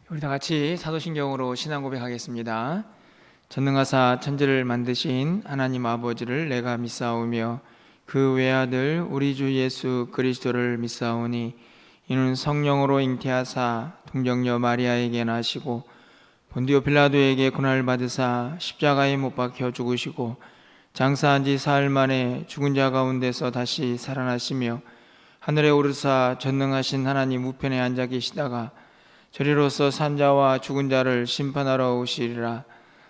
우리 다 같이 사도신경으로 신앙 고백하겠습니다. 전능하사 천지를 만드신 하나님 아버지를 내가 믿사오며 그 외아들 우리 주 예수 그리스도를 믿사오니 이는 성령으로 잉태하사 동정녀 마리아에게 나시고 본디오 빌라도에게 고난을 받으사 십자가에 못 박혀 죽으시고 장사한 지 사흘 만에 죽은 자 가운데서 다시 살아나시며 하늘에 오르사 전능하신 하나님 우편에 앉아 계시다가 저리로서 산자와 죽은 자를 심판하러 오시리라.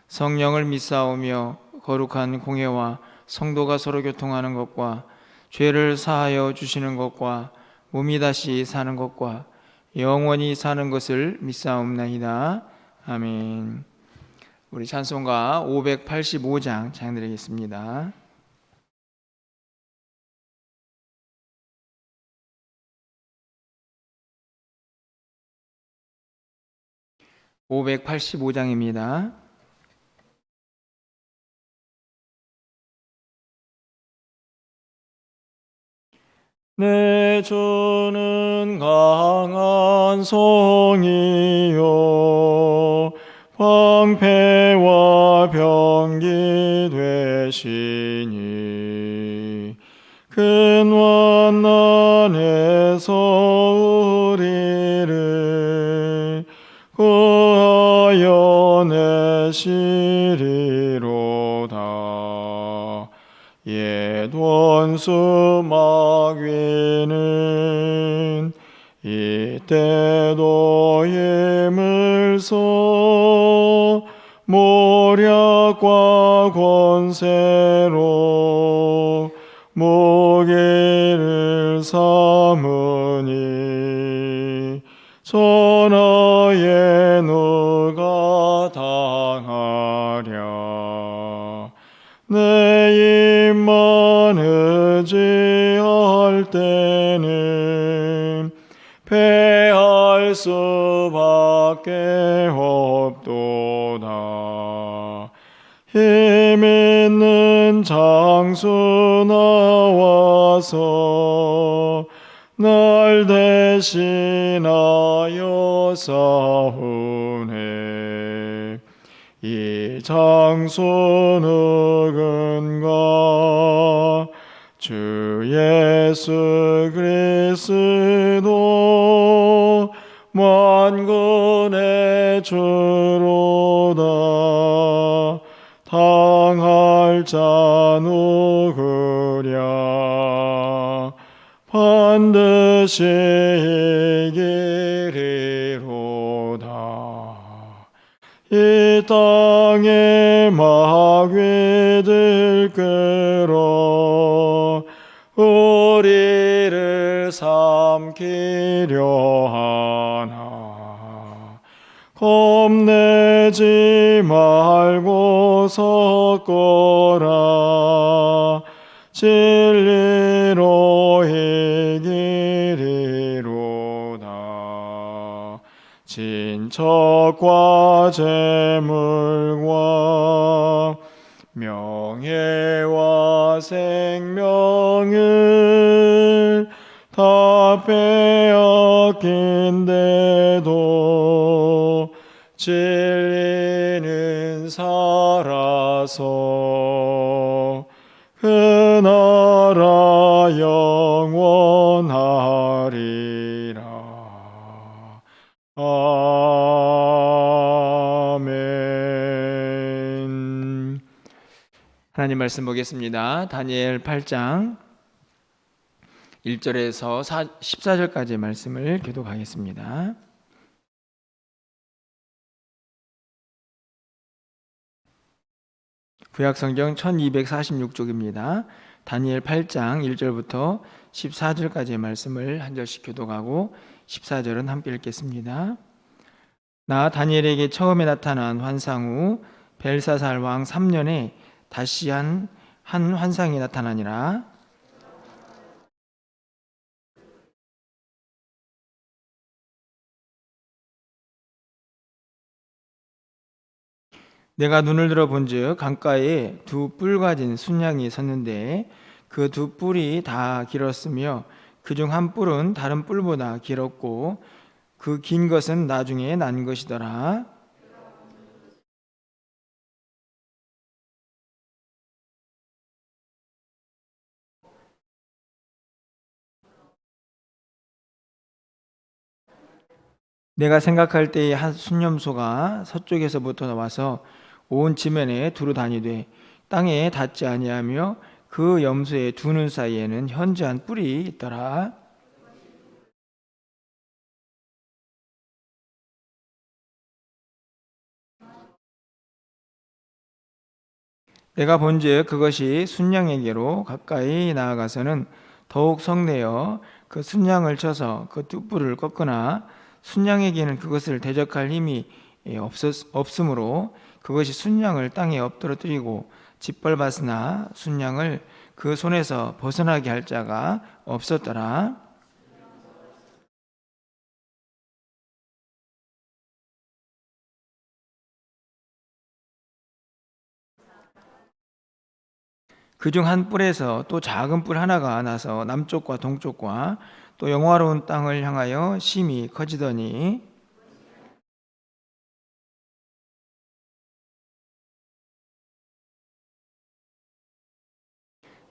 성령을 믿사오며 거룩한 공회와 성도가 서로 교통하는 것과 죄를 사하여 주시는 것과 몸이 다시 사는 것과 영원히 사는 것을 믿사옵나이다. 아멘. 우리 찬송가 585장 찬양드리겠습니다. 585장입니다. 내 주는 강한 성이요 방패와 병기 되시니 큰 환난에서 우리를 구하여 내시리로다. 옛 원수 마귀는 이때도 힘을 써 모략과 권세로 무기를 삼으니 전하에 누가 당하랴. 내 입만 의지할 때는 패할 수밖에 없도다. 힘 있는 장수 나와서 날 대신하여 싸우네. 이 장수 누군가? 주 예수 그리스도 만군의 주로다. 당할 자 누구랴? 반드시 이기리로다. 이 땅에 마귀들 끌어 우리를 삼키려 하나. 겁내지 말고 섰거라. 진리로 이기리로다. 친척과 재물과 명예와 생명을 다 빼앗긴데도 진리는 살아서 그 나라 영원하리라. 아멘. 하나님 말씀 보겠습니다. 다니엘 8장 1절에서 14절까지 말씀을 교독하겠습니다. 구약성경 1246쪽입니다. 다니엘 8장 1절부터 14절까지의 말씀을 한 절씩 교독하고 14절은 함께 읽겠습니다. 나 다니엘에게 처음에 나타난 환상 후 벨사살 왕 3년에 다시 한 환상이 나타나니라. 내가 눈을 들어 본즉 강가에 두 뿔 가진 순양이 섰는데 그 두 뿔이 다 길었으며 그중 한 뿔은 다른 뿔보다 길었고 그 긴 것은 나중에 난 것이더라. 내가 생각할 때에 한 순념소가 서쪽에서부터 나와서 온 지면에 두루 다니되 땅에 닿지 아니하며 그 염소의 두 눈 사이에는 현저한 뿔이 있더라. 내가 본즉 그것이 순양에게로 가까이 나아가서는 더욱 성내어 그 순양을 쳐서 그 두 뿔을 꺾으나 순양에게는 그것을 대적할 힘이 없으므로 그것이 순양을 땅에 엎드러뜨리고 짓밟았으나 순양을 그 손에서 벗어나게 할 자가 없었더라. 그중 한 뿔에서 또 작은 뿔 하나가 나서 남쪽과 동쪽과 또 영화로운 땅을 향하여 심히 커지더니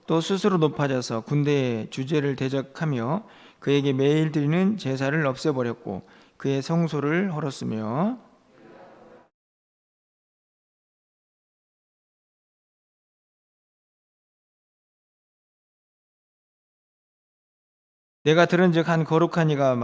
또 스스로 높아져서 군대의 주제를 대적하며 그에게 매일 드리는 제사를 없애버렸고 그의 성소를 헐었으며 내가 들은즉 한 거룩한 이가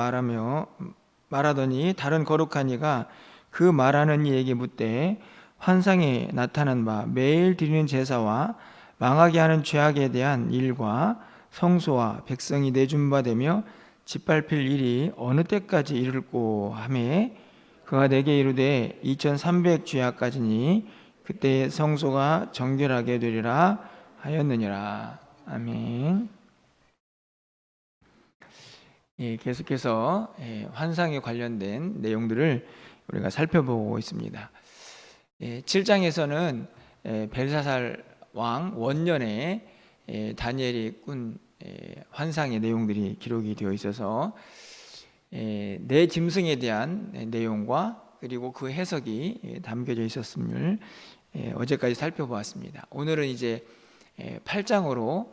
말하더니 다른 거룩한 이가 그 말하는 이에게 묻되 환상에 나타난 바 매일 드리는 제사와 망하게 하는 죄악에 대한 일과 성소와 백성이 내준 바 되며 짓밟힐 일이 어느 때까지 이를꼬 하매 그가 내게 이르되 2300 죄악까지니 그때 성소가 정결하게 되리라 하였느니라. 아멘. 계속해서 환상에 관련된 내용들을 우리가 살펴보고 있습니다. 7장에서는 벨사살 왕 원년에 다니엘이 꾼 환상의 내용들이 기록이 되어 있어서 내 짐승에 대한 내용과 그리고 그 해석이 담겨져 있었음을 어제까지 살펴보았습니다. 오늘은 이제 8장으로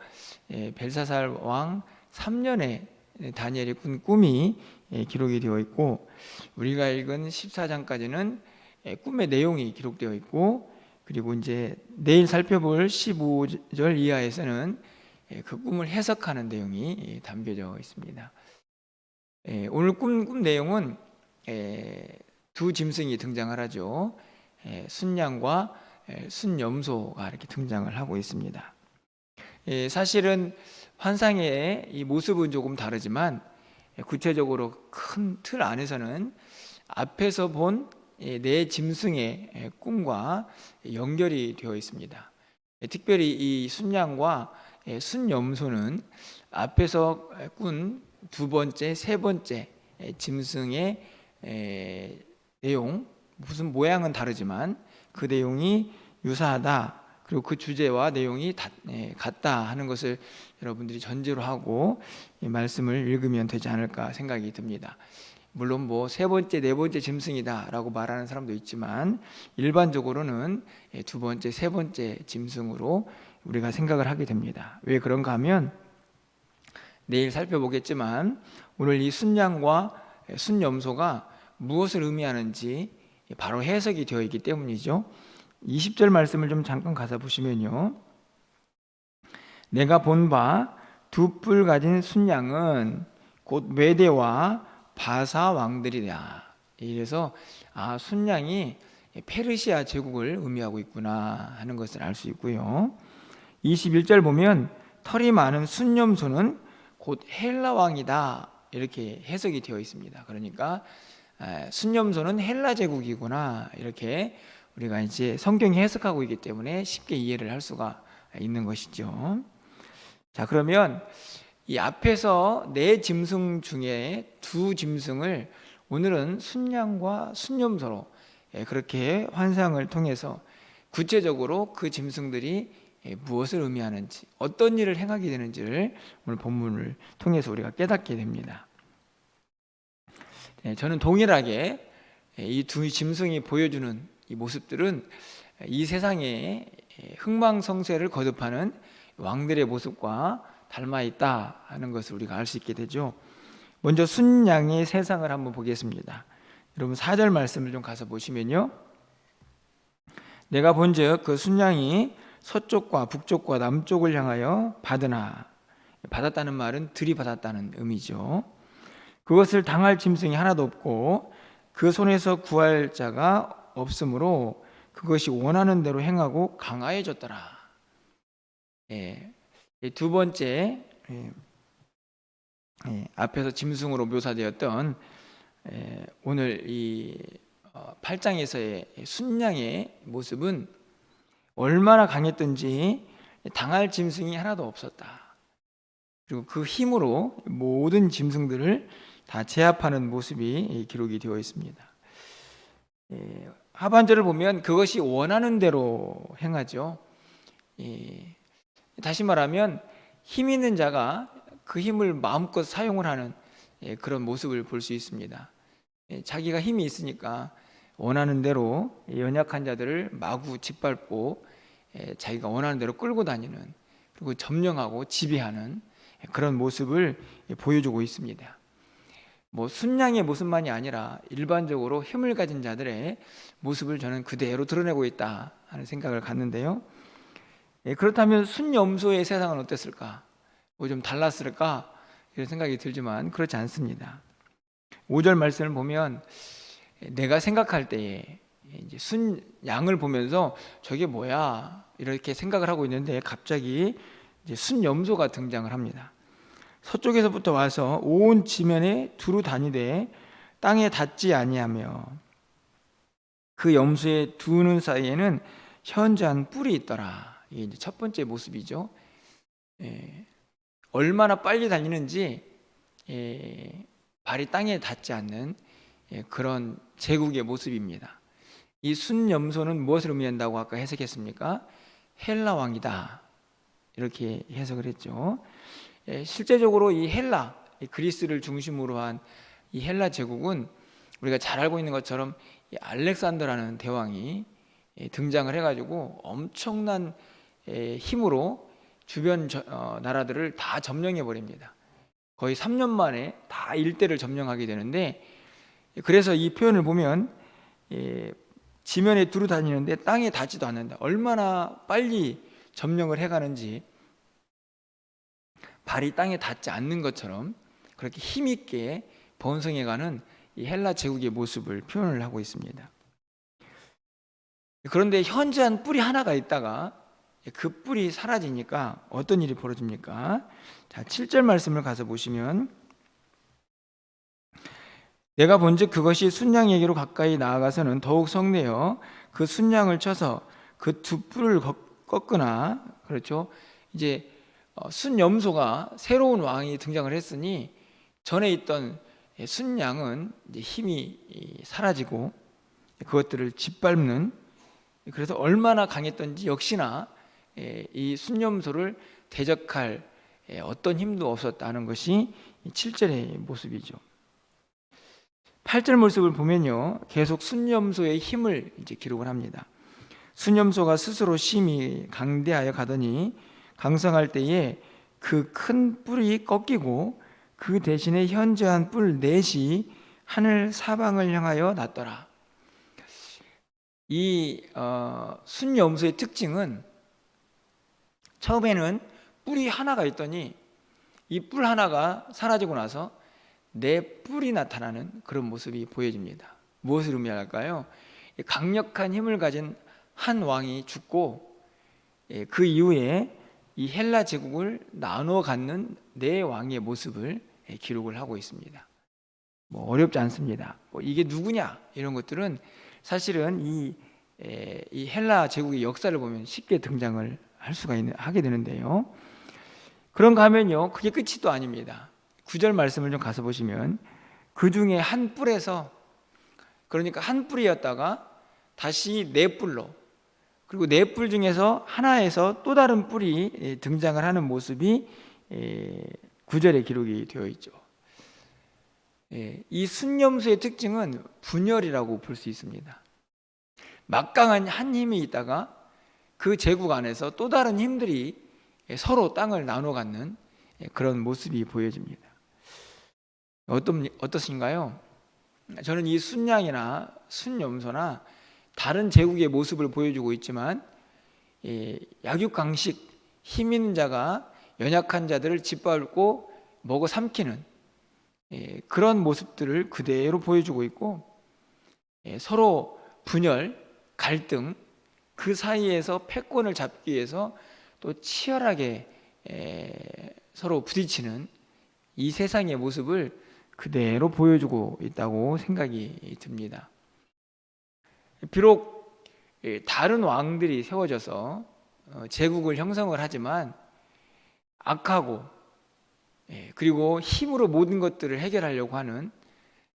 벨사살 왕 3년에 다니엘이 꾼 꿈이 기록이 되어 있고 우리가 읽은 14장까지는 꿈의 내용이 기록되어 있고 그리고 이제 내일 살펴볼 15절 이하에서는 그 꿈을 해석하는 내용이 담겨져 있습니다. 오늘 꿈 내용은 두 짐승이 등장을 하죠. 순양과 순염소가 이렇게 등장을 하고 있습니다. 사실은 환상의 이 모습은 조금 다르지만 구체적으로 큰 틀 안에서는 앞에서 본 네 짐승의 꿈과 연결이 되어 있습니다. 특별히 이 순양과 순염소는 앞에서 꾼 두 번째, 세 번째 짐승의 내용, 무슨 모양은 다르지만 그 내용이 유사하다. 그리고 그 주제와 내용이 같다 하는 것을 여러분들이 전제로 하고 이 말씀을 읽으면 되지 않을까 생각이 듭니다. 물론 뭐 세 번째, 네 번째 짐승이다라고 말하는 사람도 있지만 일반적으로는 두 번째, 세 번째 짐승으로 우리가 생각을 하게 됩니다. 왜 그런가 하면 내일 살펴보겠지만 오늘 이 순양과 순염소가 무엇을 의미하는지 바로 해석이 되어 있기 때문이죠. 20절 말씀을 좀 잠깐 가서 보시면요. 내가 본 바 두 뿔 가진 순양은 곧 메대와 바사 왕들이다. 이래서 순양이 페르시아 제국을 의미하고 있구나 하는 것을 알 수 있고요. 21절 보면 털이 많은 순염소는 곧 헬라 왕이다. 이렇게 해석이 되어 있습니다. 그러니까 순염소는 헬라 제국이구나. 이렇게 우리가 이제 성경이 해석하고 있기 때문에 쉽게 이해를 할 수가 있는 것이죠. 자, 그러면 이 앞에서 네 짐승 중에 두 짐승을 오늘은 순양과 순염소로 그렇게 환상을 통해서 구체적으로 그 짐승들이 무엇을 의미하는지 어떤 일을 행하게 되는지를 오늘 본문을 통해서 우리가 깨닫게 됩니다. 저는 동일하게 이 두 짐승이 보여주는 이 모습들은 이 세상에 흥망성쇠를 거듭하는 왕들의 모습과 닮아 있다 하는 것을 우리가 알 수 있게 되죠. 먼저 순양의 세상을 한번 보겠습니다. 여러분 4절 말씀을 좀 가서 보시면요, 내가 본즉 그 순양이 서쪽과 북쪽과 남쪽을 향하여 받으나, 받았다는 말은 들이받았다는 의미죠. 그것을 당할 짐승이 하나도 없고 그 손에서 구할 자가 없으므로 그것이 원하는 대로 행하고 강하여졌더라. 두 번째, 앞에서 짐승으로 묘사되었던 오늘 이 8장에서의 순양의 모습은 얼마나 강했든지 당할 짐승이 하나도 없었다. 그리고 그 힘으로 모든 짐승들을 다 제압하는 모습이 기록이 되어 있습니다. 하반절을 보면 그것이 원하는 대로 행하죠. 다시 말하면 힘 있는 자가 그 힘을 마음껏 사용을 하는 그런 모습을 볼 수 있습니다. 자기가 힘이 있으니까 원하는 대로 연약한 자들을 마구 짓밟고 자기가 원하는 대로 끌고 다니는, 그리고 점령하고 지배하는 그런 모습을 보여주고 있습니다. 순양의 모습만이 아니라 일반적으로 힘을 가진 자들의 모습을 저는 그대로 드러내고 있다 하는 생각을 갖는데요. 그렇다면 순염소의 세상은 어땠을까? 좀 달랐을까? 이런 생각이 들지만 그렇지 않습니다. 5절 말씀을 보면 내가 생각할 때에 이제 순양을 보면서 저게 뭐야? 이렇게 생각을 하고 있는데 갑자기 이제 순염소가 등장을 합니다. 서쪽에서부터 와서 온 지면에 두루 다니되 땅에 닿지 아니하며 그 염소의 두 눈 사이에는 현저한 뿔이 있더라. 이게 이제 첫 번째 모습이죠. 얼마나 빨리 달리는지 발이 땅에 닿지 않는 그런 제국의 모습입니다. 이 순염소는 무엇을 의미한다고 아까 해석했습니까? 헬라 왕이다, 이렇게 해석을 했죠. 실제적으로 이 헬라, 그리스를 중심으로 한 이 헬라 제국은 우리가 잘 알고 있는 것처럼 이 알렉산더라는 대왕이 등장을 해가지고 엄청난 힘으로 주변 나라들을 다 점령해 버립니다. 거의 3년 만에 다 일대를 점령하게 되는데, 그래서 이 표현을 보면 지면에 두루 다니는데 땅에 닿지도 않는다. 얼마나 빨리 점령을 해가는지 발이 땅에 닿지 않는 것처럼 그렇게 힘있게 번성해가는 이 헬라 제국의 모습을 표현을 하고 있습니다. 그런데 현저한 뿔이 하나가 있다가 그 뿔이 사라지니까 어떤 일이 벌어집니까? 자, 7절 말씀을 가서 보시면 내가 본즉 그것이 순양에게로 가까이 나아가서는 더욱 성내어 그 순양을 쳐서 그 두 뿔을 꺾으나, 그렇죠? 이제 순염소가 새로운 왕이 등장을 했으니 전에 있던 순양은 이제 힘이 사라지고 그것들을 짓밟는, 그래서 얼마나 강했던지 역시나 이 순염소를 대적할 어떤 힘도 없었다는 것이 7절의 모습이죠. 8절 모습을 보면요, 계속 순염소의 힘을 이제 기록을 합니다. 순염소가 스스로 심히 강대하여 가더니 강성할 때에 그 큰 뿔이 꺾이고 그 대신에 현저한 뿔 넷이 하늘 사방을 향하여 났더라. 이 순염소의 특징은 처음에는 뿔이 하나가 있더니 이 뿔 하나가 사라지고 나서 네 뿔이 나타나는 그런 모습이 보여집니다. 무엇을 의미할까요? 강력한 힘을 가진 한 왕이 죽고 그 이후에 이 헬라 제국을 나누어 갖는 네 왕의 모습을 기록을 하고 있습니다. 어렵지 않습니다. 이게 누구냐, 이런 것들은 사실은 이 헬라 제국의 역사를 보면 쉽게 등장을 하게 되는데요. 그런가 하면요, 그게 끝이 또 아닙니다. 9절 말씀을 좀 가서 보시면 그 중에 한 뿔에서, 그러니까 한 뿔이었다가 다시 네 뿔로, 그리고 네 뿔 중에서 하나에서 또 다른 뿔이 등장을 하는 모습이 9절에 기록이 되어 있죠. 이 순념소의 특징은 분열이라고 볼 수 있습니다. 막강한 한 힘이 있다가 그 제국 안에서 또 다른 힘들이 서로 땅을 나눠 갖는 그런 모습이 보여집니다. 어떠신가요? 저는 이 순양이나 순염소나 다른 제국의 모습을 보여주고 있지만 약육강식 힘 있는 자가 연약한 자들을 짓밟고 먹어 삼키는 그런 모습들을 그대로 보여주고 있고, 서로 분열, 갈등, 그 사이에서 패권을 잡기 위해서 또 치열하게 서로 부딪히는 이 세상의 모습을 그대로 보여주고 있다고 생각이 듭니다. 비록 다른 왕들이 세워져서 제국을 형성을 하지만 악하고 그리고 힘으로 모든 것들을 해결하려고 하는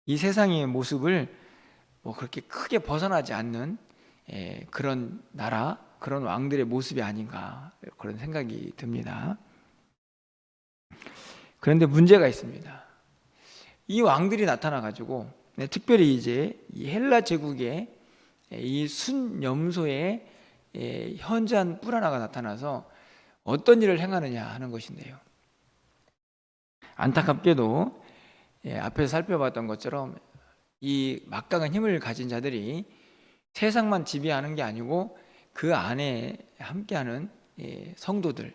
이 세상의 모습을 그렇게 크게 벗어나지 않는 그런 나라, 그런 왕들의 모습이 아닌가, 그런 생각이 듭니다. 그런데 문제가 있습니다. 이 왕들이 나타나 가지고 특별히 이제 이 헬라 제국의 이 순염소의 현저한 뿔 하나가 나타나서 어떤 일을 행하느냐 하는 것인데요. 안타깝게도 앞에서 살펴봤던 것처럼 이 막강한 힘을 가진 자들이 세상만 지배하는 게 아니고 그 안에 함께하는 성도들,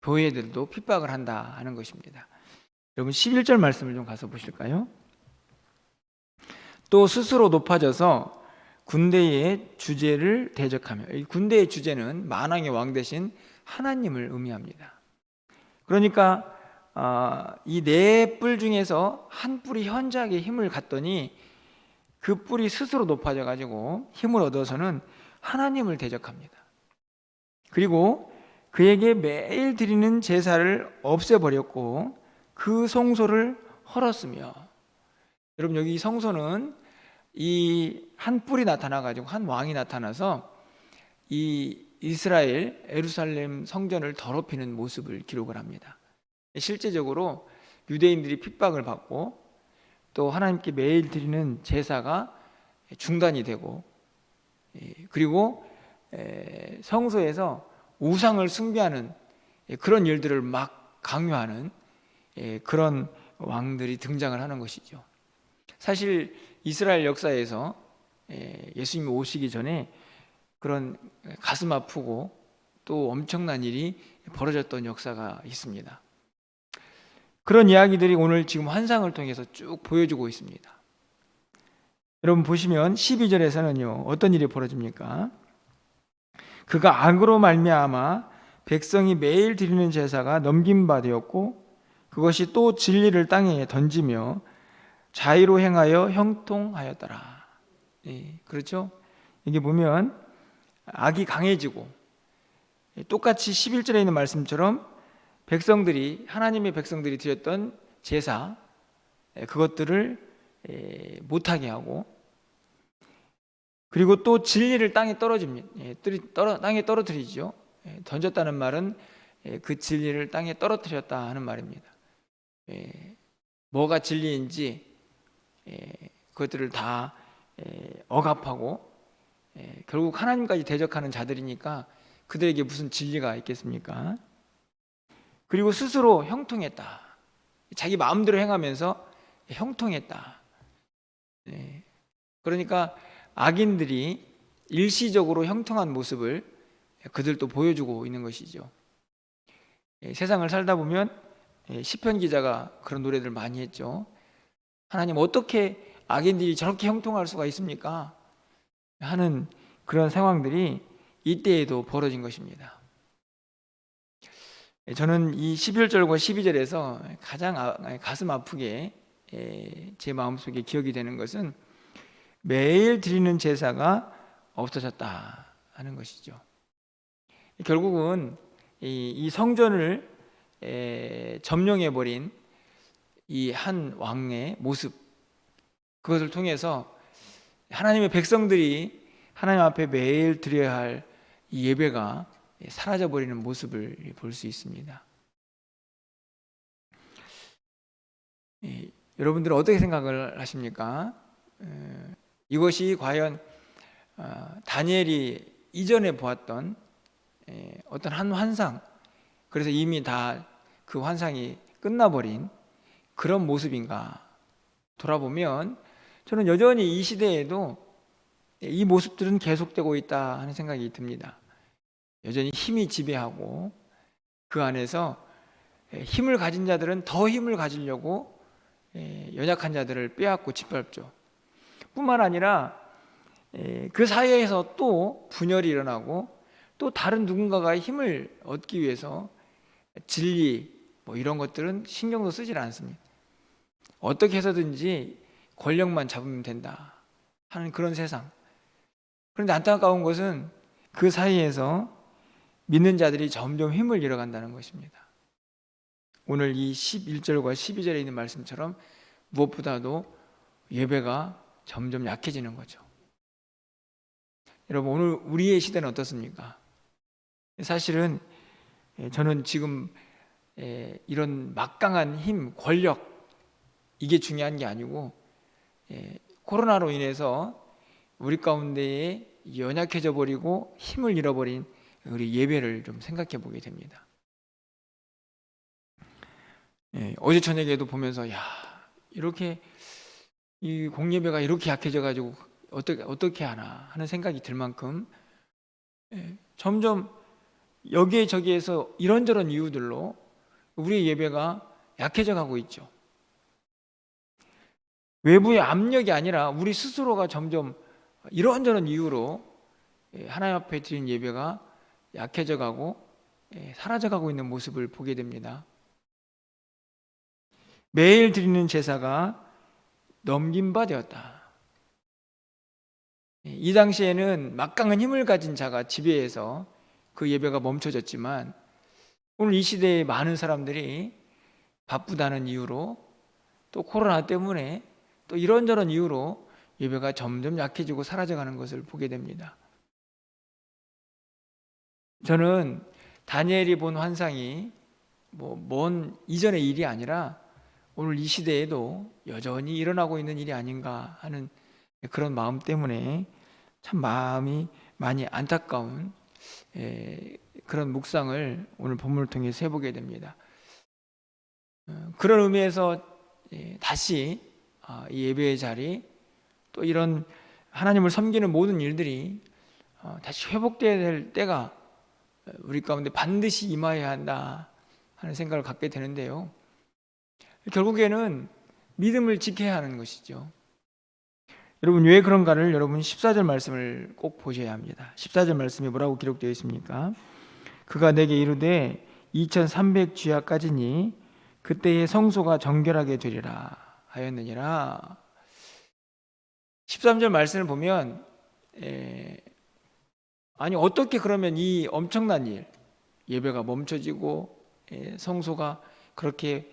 교회들도 핍박을 한다 하는 것입니다. 여러분 11절 말씀을 좀 가서 보실까요? 또 스스로 높아져서 군대의 주제를 대적하며, 이 군대의 주제는 만왕의 왕 대신 하나님을 의미합니다. 그러니까 이 네 뿔 중에서 한 뿔이 현저하게 힘을 갖더니 그 뿔이 스스로 높아져 가지고 힘을 얻어서는 하나님을 대적합니다. 그리고 그에게 매일 드리는 제사를 없애버렸고 그 성소를 헐었으며, 여러분 여기 성소는 이 한 뿔이 나타나 가지고 한 왕이 나타나서 이 이스라엘 예루살렘 성전을 더럽히는 모습을 기록을 합니다. 실제적으로 유대인들이 핍박을 받고 또 하나님께 매일 드리는 제사가 중단이 되고, 그리고 성소에서 우상을 숭배하는 그런 일들을 막 강요하는 그런 왕들이 등장을 하는 것이죠. 사실 이스라엘 역사에서 예수님이 오시기 전에 그런 가슴 아프고 또 엄청난 일이 벌어졌던 역사가 있습니다. 그런 이야기들이 오늘 지금 환상을 통해서 쭉 보여주고 있습니다. 여러분 보시면 12절에서는요 어떤 일이 벌어집니까? 그가 악으로 말미암아 백성이 매일 드리는 제사가 넘긴 바 되었고 그것이 또 진리를 땅에 던지며 자의로 행하여 형통하였더라. 그렇죠? 이게 보면 악이 강해지고, 똑같이 11절에 있는 말씀처럼 백성들이, 하나님의 백성들이 드렸던 제사, 그것들을 못하게 하고, 그리고 또 진리를 땅에 땅에 떨어뜨리죠. 던졌다는 말은 그 진리를 땅에 떨어뜨렸다 하는 말입니다. 뭐가 진리인지 그것들을 다 억압하고 결국 하나님까지 대적하는 자들이니까 그들에게 무슨 진리가 있겠습니까? 그리고 스스로 형통했다. 자기 마음대로 행하면서 형통했다. 그러니까 악인들이 일시적으로 형통한 모습을 그들도 보여주고 있는 것이죠. 세상을 살다 보면 시편 기자가 그런 노래들 많이 했죠. 하나님 어떻게 악인들이 저렇게 형통할 수가 있습니까? 하는 그런 상황들이 이때에도 벌어진 것입니다. 저는 이 11절과 12절에서 가장 가슴 아프게 제 마음속에 기억이 되는 것은 매일 드리는 제사가 없어졌다 하는 것이죠. 결국은 이 성전을 점령해버린 이 한 왕의 모습, 그것을 통해서 하나님의 백성들이 하나님 앞에 매일 드려야 할 이 예배가 사라져버리는 모습을 볼 수 있습니다. 여러분들은 어떻게 생각을 하십니까? 이것이 과연 다니엘이 이전에 보았던 어떤 한 환상, 그래서 이미 다 그 환상이 끝나버린 그런 모습인가? 돌아보면 저는 여전히 이 시대에도 이 모습들은 계속되고 있다 하는 생각이 듭니다. 여전히 힘이 지배하고 그 안에서 힘을 가진 자들은 더 힘을 가지려고 연약한 자들을 빼앗고 짓밟죠. 뿐만 아니라 그 사이에서 또 분열이 일어나고 또 다른 누군가가 힘을 얻기 위해서 진리 이런 것들은 신경도 쓰질 않습니다. 어떻게 해서든지 권력만 잡으면 된다 하는 그런 세상. 그런데 안타까운 것은 그 사이에서 믿는 자들이 점점 힘을 잃어간다는 것입니다. 오늘 이 11절과 12절에 있는 말씀처럼 무엇보다도 예배가 점점 약해지는 거죠. 여러분, 오늘 우리의 시대는 어떻습니까? 사실은 저는 지금 이런 막강한 힘, 권력, 이게 중요한 게 아니고 코로나로 인해서 우리 가운데에 연약해져 버리고 힘을 잃어버린 우리 예배를 좀 생각해 보게 됩니다. 어제 저녁에도 보면서 이렇게 이 공예배가 이렇게 약해져 가지고 어떻게 하나 하는 생각이 들 만큼 점점 여기에 저기에서 이런저런 이유들로 우리의 예배가 약해져 가고 있죠. 외부의 압력이 아니라 우리 스스로가 점점 이런저런 이유로 하나님 앞에 드린 예배가 약해져 가고 사라져 가고 있는 모습을 보게 됩니다. 매일 드리는 제사가 넘긴 바 되었다. 이 당시에는 막강한 힘을 가진 자가 지배해서 그 예배가 멈춰졌지만 오늘 이 시대에 많은 사람들이 바쁘다는 이유로 또 코로나 때문에 또 이런저런 이유로 예배가 점점 약해지고 사라져가는 것을 보게 됩니다. 저는 다니엘이 본 환상이 먼 이전의 일이 아니라 오늘 이 시대에도 여전히 일어나고 있는 일이 아닌가 하는 그런 마음 때문에 참 마음이 많이 안타까운 그런 묵상을 오늘 본문을 통해서 해보게 됩니다. 그런 의미에서 다시 이 예배의 자리, 또 이런 하나님을 섬기는 모든 일들이 다시 회복되어야 될 때가 우리 가운데 반드시 임하여야 한다 하는 생각을 갖게 되는데요. 결국에는 믿음을 지켜야 하는 것이죠. 여러분, 왜 그런가를 여러분 14절 말씀을 꼭 보셔야 합니다. 14절 말씀이 뭐라고 기록되어 있습니까? 그가 내게 이르되 2300주야까지니 그때의 성소가 정결하게 되리라 하였느니라. 13절 말씀을 보면 아니 어떻게 그러면 이 엄청난 일, 예배가 멈춰지고 성소가 그렇게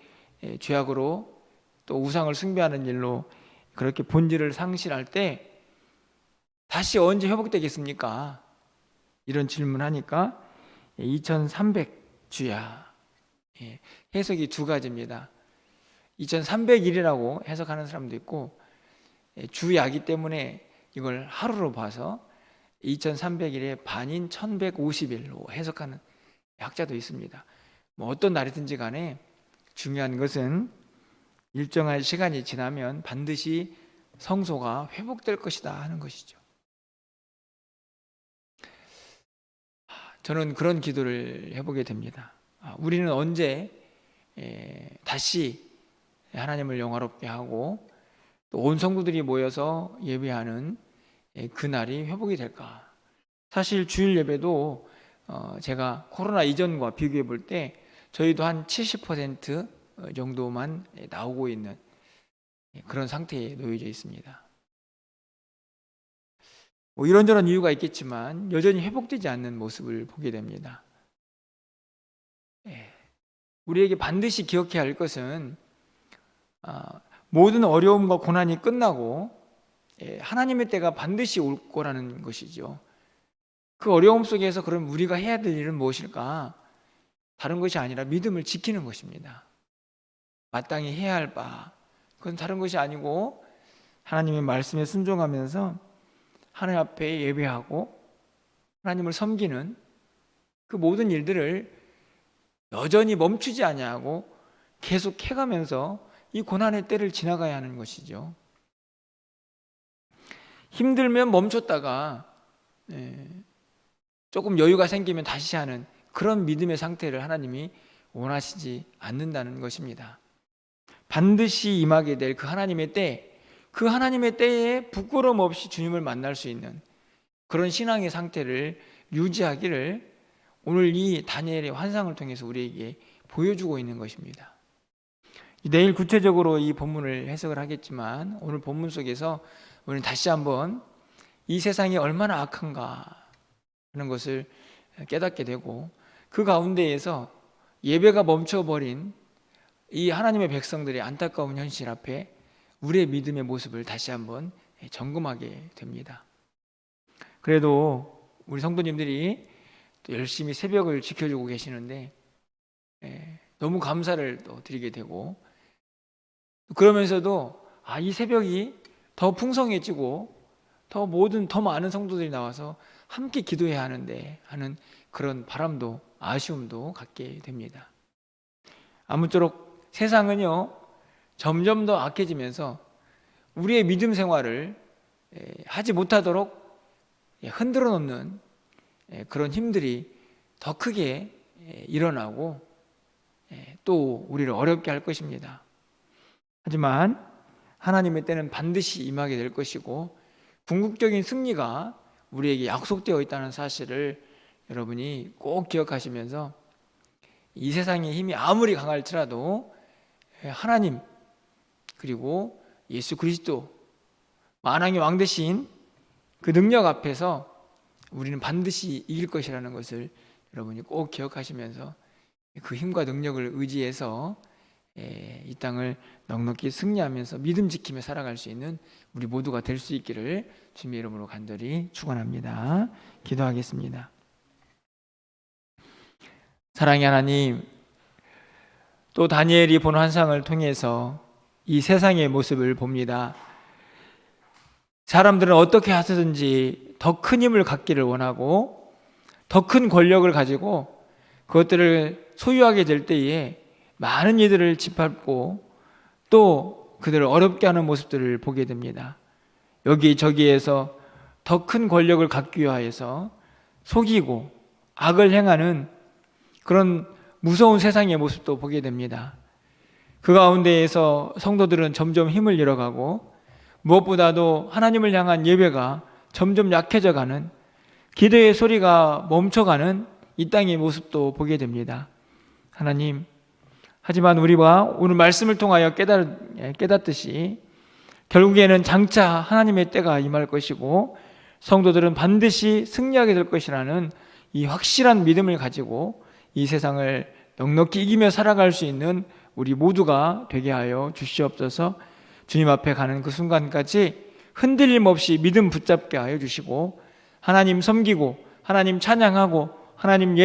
죄악으로 또 우상을 숭배하는 일로 그렇게 본질을 상실할 때 다시 언제 회복되겠습니까? 이런 질문하니까 2300주야. 해석이 두 가지입니다. 2300일이라고 해석하는 사람도 있고 주야기 때문에 이걸 하루로 봐서 2300일의 반인 1150일로 해석하는 학자도 있습니다. 어떤 날이든지 간에 중요한 것은 일정한 시간이 지나면 반드시 성소가 회복될 것이다 하는 것이죠. 저는 그런 기도를 해보게 됩니다. 우리는 언제 다시 하나님을 영화롭게 하고 또 온 성도들이 모여서 예배하는 그 날이 회복이 될까? 사실 주일 예배도 제가 코로나 이전과 비교해 볼 때 저희도 한 70% 정도만 나오고 있는 그런 상태에 놓여져 있습니다. 이런저런 이유가 있겠지만 여전히 회복되지 않는 모습을 보게 됩니다. 우리에게 반드시 기억해야 할 것은 모든 어려움과 고난이 끝나고 하나님의 때가 반드시 올 거라는 것이죠. 그 어려움 속에서 그럼 우리가 해야 될 일은 무엇일까? 다른 것이 아니라 믿음을 지키는 것입니다. 마땅히 해야 할 바, 그건 다른 것이 아니고 하나님의 말씀에 순종하면서 하나님 앞에 예배하고 하나님을 섬기는 그 모든 일들을 여전히 멈추지 아니하고 계속 해가면서 이 고난의 때를 지나가야 하는 것이죠. 힘들면 멈췄다가 조금 여유가 생기면 다시 하는 그런 믿음의 상태를 하나님이 원하시지 않는다는 것입니다. 반드시 임하게 될 그 하나님의 때, 그 하나님의 때에 부끄러움 없이 주님을 만날 수 있는 그런 신앙의 상태를 유지하기를 오늘 이 다니엘의 환상을 통해서 우리에게 보여주고 있는 것입니다. 내일 구체적으로 이 본문을 해석을 하겠지만 오늘 본문 속에서 우리는 다시 한번 이 세상이 얼마나 악한가 하는 것을 깨닫게 되고, 그 가운데에서 예배가 멈춰버린 이 하나님의 백성들의 안타까운 현실 앞에 우리의 믿음의 모습을 다시 한번 점검하게 됩니다. 그래도 우리 성도님들이 또 열심히 새벽을 지켜주고 계시는데 너무 감사를 또 드리게 되고, 그러면서도 이 새벽이 더 풍성해지고 더 많은 성도들이 나와서 함께 기도해야 하는데 하는 그런 바람도 아쉬움도 갖게 됩니다. 아무쪼록 세상은요 점점 더 악해지면서 우리의 믿음 생활을 하지 못하도록 흔들어 놓는 그런 힘들이 더 크게 일어나고 또 우리를 어렵게 할 것입니다. 하지만 하나님의 때는 반드시 임하게 될 것이고 궁극적인 승리가 우리에게 약속되어 있다는 사실을 여러분이 꼭 기억하시면서 이 세상의 힘이 아무리 강할지라도 하나님 그리고 예수 그리스도 만왕의 왕 되신 그 능력 앞에서 우리는 반드시 이길 것이라는 것을 여러분이 꼭 기억하시면서 그 힘과 능력을 의지해서 이 땅을 넉넉히 승리하면서 믿음 지키며 살아갈 수 있는 우리 모두가 될 수 있기를 주님의 이름으로 간절히 축원합니다. 기도하겠습니다. 사랑의 하나님, 또 다니엘이 본 환상을 통해서 이 세상의 모습을 봅니다. 사람들은 어떻게 하든지 더 큰 힘을 갖기를 원하고 더 큰 권력을 가지고 그것들을 소유하게 될 때에 많은 이들을 짓밟고 또 그들을 어렵게 하는 모습들을 보게 됩니다. 여기저기에서 더 큰 권력을 갖기 위하여서 속이고 악을 행하는 그런 무서운 세상의 모습도 보게 됩니다. 그 가운데에서 성도들은 점점 힘을 잃어가고 무엇보다도 하나님을 향한 예배가 점점 약해져가는, 기도의 소리가 멈춰가는 이 땅의 모습도 보게 됩니다. 하나님, 하지만 우리가 오늘 말씀을 통하여 깨닫듯이 결국에는 장차 하나님의 때가 임할 것이고 성도들은 반드시 승리하게 될 것이라는 이 확실한 믿음을 가지고 이 세상을 넉넉히 이기며 살아갈 수 있는 우리 모두가 되게 하여 주시옵소서. 주님 앞에 가는 그 순간까지 흔들림 없이 믿음 붙잡게 하여 주시고 하나님 섬기고 하나님 찬양하고 하나님